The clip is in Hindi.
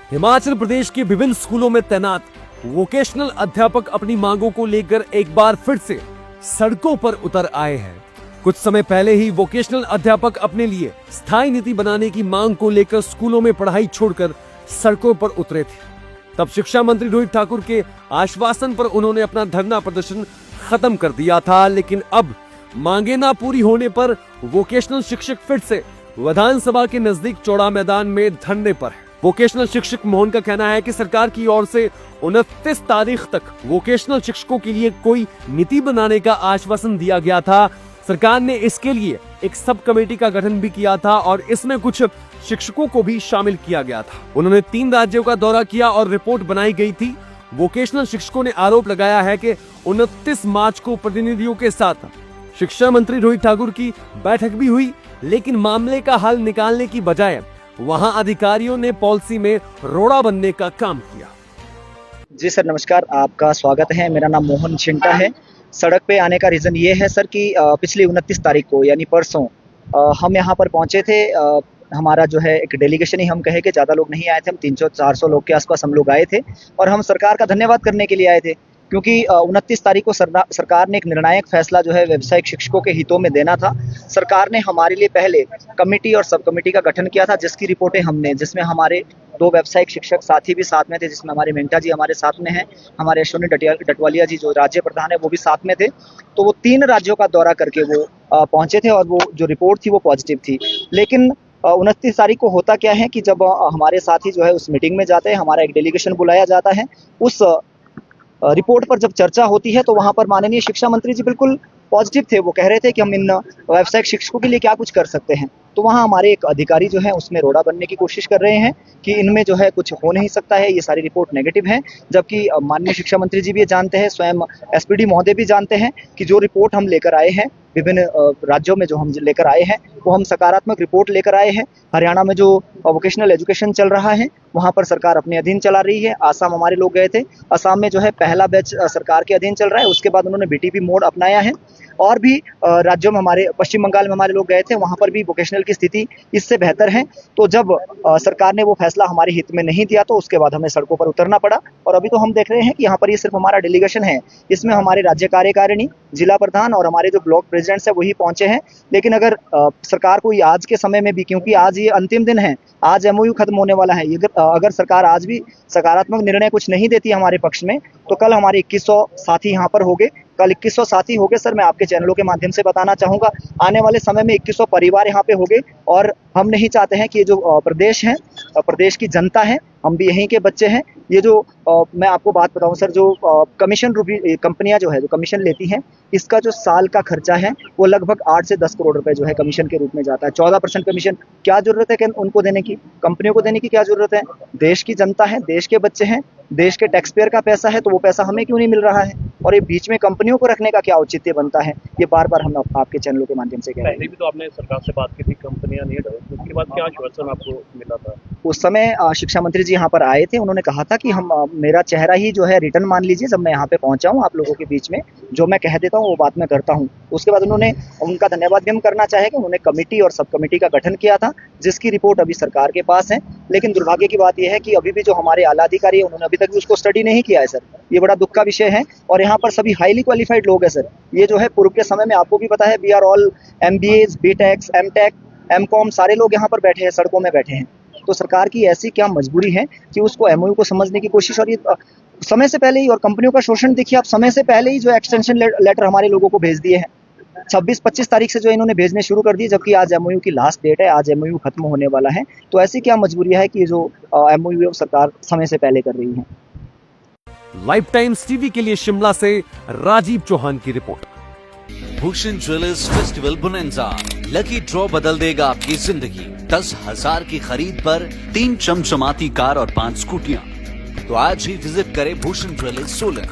हिमाचल प्रदेश के विभिन्न स्कूलों में तैनात वोकेशनल अध्यापक अपनी मांगों को लेकर एक बार फिर से सड़कों पर उतर आए हैं। कुछ समय पहले ही वोकेशनल अध्यापक अपने लिए स्थायी नीति बनाने की मांग को लेकर स्कूलों में पढ़ाई छोड़कर सड़कों पर उतरे थे। तब शिक्षा मंत्री रोहित ठाकुर के आश्वासन पर उन्होंने अपना धरना प्रदर्शन खत्म कर दिया था, लेकिन अब मांगे ना पूरी होने पर वोकेशनल शिक्षक फिर से विधानसभा के नजदीक चौड़ा मैदान में धरने पर है। वोकेशनल शिक्षक मोहन का कहना है कि सरकार की ओर से 29 तारीख तक वोकेशनल शिक्षकों के लिए कोई नीति बनाने का आश्वासन दिया गया था। सरकार ने इसके लिए एक सब कमेटी का गठन भी किया था और इसमें कुछ शिक्षकों को भी शामिल किया गया था। उन्होंने 3 राज्यों का दौरा किया और रिपोर्ट बनाई गई थी। वोकेशनल शिक्षकों ने आरोप लगाया है कि 29 मार्च को प्रतिनिधियों के साथ शिक्षा मंत्री रोहित ठाकुर की बैठक भी हुई, लेकिन मामले का हल निकालने की बजाय वहां अधिकारियों ने पॉलिसी में रोड़ा बनने का काम किया। जी सर, नमस्कार, आपका स्वागत है। मेरा नाम मोहन छिंटा है। सड़क पे आने का रीज़न ये है सर कि पिछली 29 तारीख को यानी परसों हम यहाँ पर पहुँचे थे। हमारा जो है एक डेलीगेशन ही हम कहे कि ज़्यादा लोग नहीं आए थे, हम 300-400 लोग के आसपास हम लोग आए थे और हम सरकार का धन्यवाद करने के लिए आए थे, क्योंकि 29 तारीख को सरकार ने एक निर्णायक फैसला जो है व्यावसायिक शिक्षकों के हितों में देना था। सरकार ने हमारे लिए पहले कमेटी और सब कमेटी का गठन किया था, जिसकी रिपोर्टें जिसमें हमारे 2 व्यावसायिक शिक्षक साथी भी साथ में थे, जिसमें हमारे मेंटा जी हमारे साथ में हैं, हमारे अश्विनी डटवालिया जी जो राज्य प्रधान है वो भी साथ में थे। तो वो 3 राज्यों का दौरा करके वो पहुंचे थे और वो जो रिपोर्ट थी वो पॉजिटिव थी। लेकिन 29 तारीख को होता क्या है कि जब हमारे साथी जो है उस मीटिंग में जाते हैं, हमारा एक डेलीगेशन बुलाया जाता है, उस रिपोर्ट पर जब चर्चा होती है तो वहाँ पर माननीय शिक्षा मंत्री जी बिल्कुल पॉजिटिव थे। वो कह रहे थे कि हम इन व्यावसायिक शिक्षकों के लिए क्या कुछ कर सकते हैं। तो वहाँ हमारे एक अधिकारी जो है उसमें रोड़ा बनने की कोशिश कर रहे हैं कि इनमें जो है कुछ हो नहीं सकता है, ये सारी रिपोर्ट नेगेटिव है, जबकि माननीय शिक्षा मंत्री जी भी ये जानते हैं, स्वयं एसपीडी महोदय भी जानते हैं कि जो रिपोर्ट हम लेकर आए हैं विभिन्न राज्यों में जो हम लेकर आए हैं वो हम सकारात्मक रिपोर्ट लेकर आए हैं। हरियाणा में जो वोकेशनल एजुकेशन चल रहा है वहाँ पर सरकार अपने अधीन चला रही है। आसाम हमारे लोग गए थे, आसाम में जो है पहला बैच सरकार के अधीन चल रहा है, उसके बाद उन्होंने बीटीपी मोड अपनाया है। और भी राज्यों में हमारे पश्चिम बंगाल में हमारे लोग गए थे, वहाँ पर भी वोकेशनल की स्थिति इससे बेहतर है। तो जब सरकार ने वो फैसला हमारे हित में नहीं दिया तो उसके बाद हमें सड़कों पर उतरना पड़ा। और अभी तो हम देख रहे हैं कि यहाँ पर ये सिर्फ हमारा डेलीगेशन है, इसमें हमारे राज्य कार्यकारिणी, जिला प्रधान और हमारे जो ब्लॉक प्रेसिडेंट्स है वही पहुंचे हैं। लेकिन अगर सरकार को आज के समय में भी, क्योंकि आज ये अंतिम दिन है, आज एमओयू खत्म होने वाला है, अगर सरकार आज भी सकारात्मक निर्णय कुछ नहीं देती हमारे पक्ष में तो कल हमारे 2100 साथी यहाँ पर होंगे। कल 2100 साथी होंगे सर, मैं आपके चैनलों के माध्यम से बताना चाहूँगा, आने वाले समय में 2100 परिवार यहाँ पे होंगे। और हम नहीं चाहते हैं कि ये जो प्रदेश है, प्रदेश की जनता है, हम भी यहीं के बच्चे हैं। ये जो मैं आपको बात बताऊं सर, जो कमीशन रूपी कंपनियां जो है जो कमीशन लेती हैं, इसका जो साल का खर्चा है वो लगभग 8 से 10 करोड़ रुपए जो है कमीशन के रूप में जाता है। 14% कमीशन क्या जरूरत है कि उनको देने की, कंपनियों को देने की क्या जरूरत है? देश की जनता है, देश के बच्चे हैं, देश के टैक्स पेयर का पैसा है, तो वो पैसा हमें क्यों नहीं मिल रहा है? और ये बीच में कंपनियों को रखने का क्या औचित्य बनता है? ये बार बार हम आपके चैनलों के माध्यम से कह रहे हैं। पहले भी तो आपने सरकार से बात की थी, कंपनियां नहीं डरे, उसके बाद क्या आश्वासन आपको मिला था? उस समय शिक्षा मंत्री जी यहाँ पर आए थे, उन्होंने कहा था कि हम मेरा चेहरा ही जो है रिटर्न मान लीजिए, जब मैं यहाँ पे पहुंचा हूँ आप लोगों के बीच में, जो मैं कह देता हूँ वो बात मैं करता हूँ। उसके बाद उन्होंने, उनका धन्यवाद भी हम करना चाहेंगे, उन्होंने कमेटी और सब कमेटी का गठन किया था, जिसकी रिपोर्ट अभी सरकार के पास है। लेकिन दुर्भाग्य की बात यह है कि अभी भी जो हमारे आला अधिकारी है उन्होंने अभी तक भी उसको स्टडी नहीं किया है सर। ये बड़ा दुख का विषय है। और यहाँ पर सभी हाईली क्वालिफाइड लोग हैं सर। ये जो है पूर्व के समय में आपको भी पता है, we are all MBAs, BTechs, MTech, MCOM, सारे लोग यहाँ पर बैठे हैं, सड़कों में बैठे हैं। तो सरकार की ऐसी क्या मजबूरी है कि उसको MOU को समझने की कोशिश, और ये समय से पहले ही, और कंपनियों का शोषण देखिए आप, समय से पहले ही जो एक्सटेंशन लेटर हमारे लोगों को भेज दिए हैं। 26-25 तारीख से जो इन्होंने भेजने शुरू कर दिए, जबकि आज MOU की लास्ट डेट है, आज MOU खत्म होने वाला है। तो ऐसी क्या मजबूरी है कि जो MOU है सरकार समय से पहले कर रही है। लाइफ टाइम्स टीवी के लिए शिमला से राजीव चौहान की report. Bhushan jewellers festival bonanza, lucky draw बदल देगा आपकी जिंदगी। 10,000 की खरीद पर 3 चमचमाती कार और 5 स्कूटियां। तो आज ही विजिट करें भूषण ज्वेलर्स सोलन।